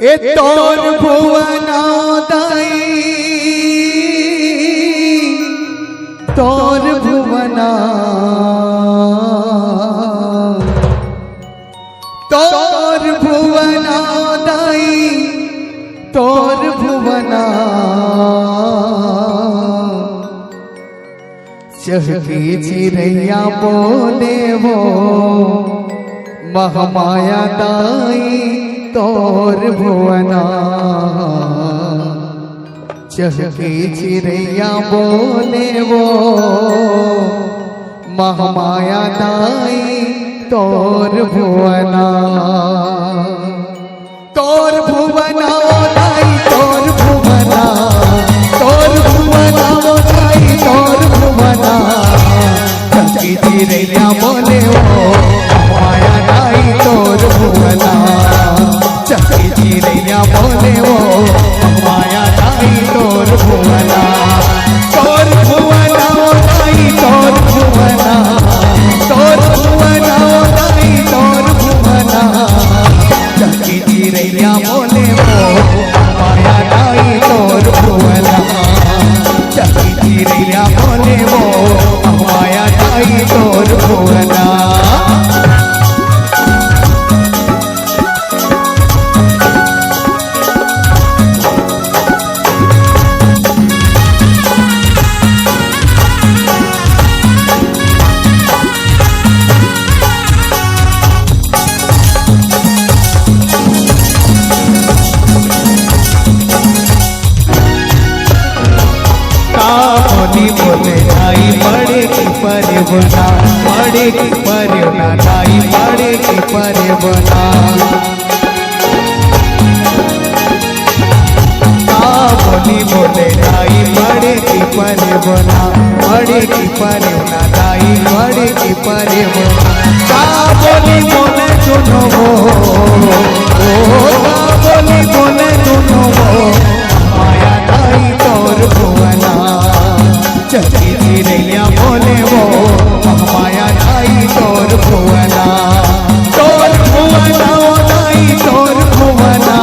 ए तोर भुवना दाई तोर भुवना दाई तोर भुवना चहकी चिड़ैया बोले वो महमाया दाई तोर भुवना चहकी चिड़ैया बोले वो महमाया दाई तोर भुवना दाई तोर भुवना दाई तोर भुवना चहकी चिड़ैया बोले वो महमाया दाई तोर भुवना चहकी चिड़ैया बोले वो महमाया दाई तोर भुवना दाई तोर भुवना दाई तोर भुवना चहकी चिड़ैया बोले वो महमाया दाई तोर भुवना चहकी चिड़ैया बोले वो महमाया दाई तोर भुवना बोले दाई बड़े की परे बना बड़े की परे बना दाई बड़े की परे बना बोले दाई बड़े की परे बना बड़े की परे बना दाई बड़े की परे बना बोले सुनो बोले सुनो माया दाई तोर भुवना चहकी चिड़ैया बोले वो महमाया दाई तोर भुवना दाई तोर भुवना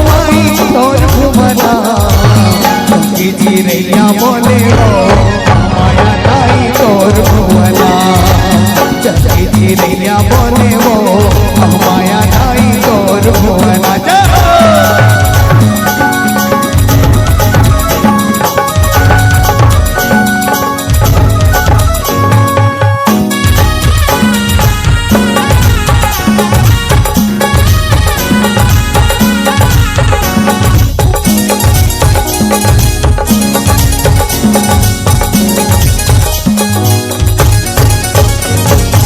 माई तोर भुवना चहकी चिड़ैया बोले वो महमाया दाई तोर भुवना चहकी चिड़ैया बोले वो महमाया दाई तोर भुवना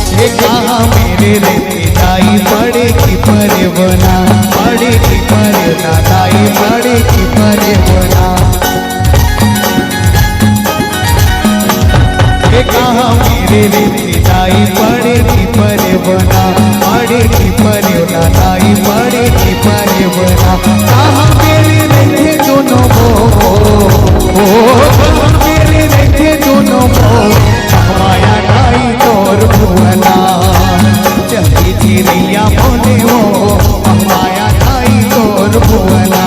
मेरे रे दाई बड़े की परे बना बड़े की परे ना दाई बड़े की परे बना कहा मेरे रे दाई बड़े की परे बना बड़े की परे ना दाई बड़े की परे बना कहा मेरे रे दोनों मेरे रे दोनों महमाया दाई तोर भुवना चहकी चिड़ैया बोले वो महमाया दाई तोर भुवना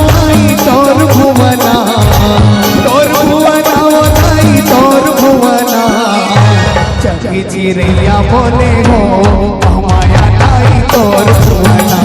दाई तोर भुवना दाई तोर भुवना चहकी चिड़ैया बोले वो महमाया दाई तोर भुवना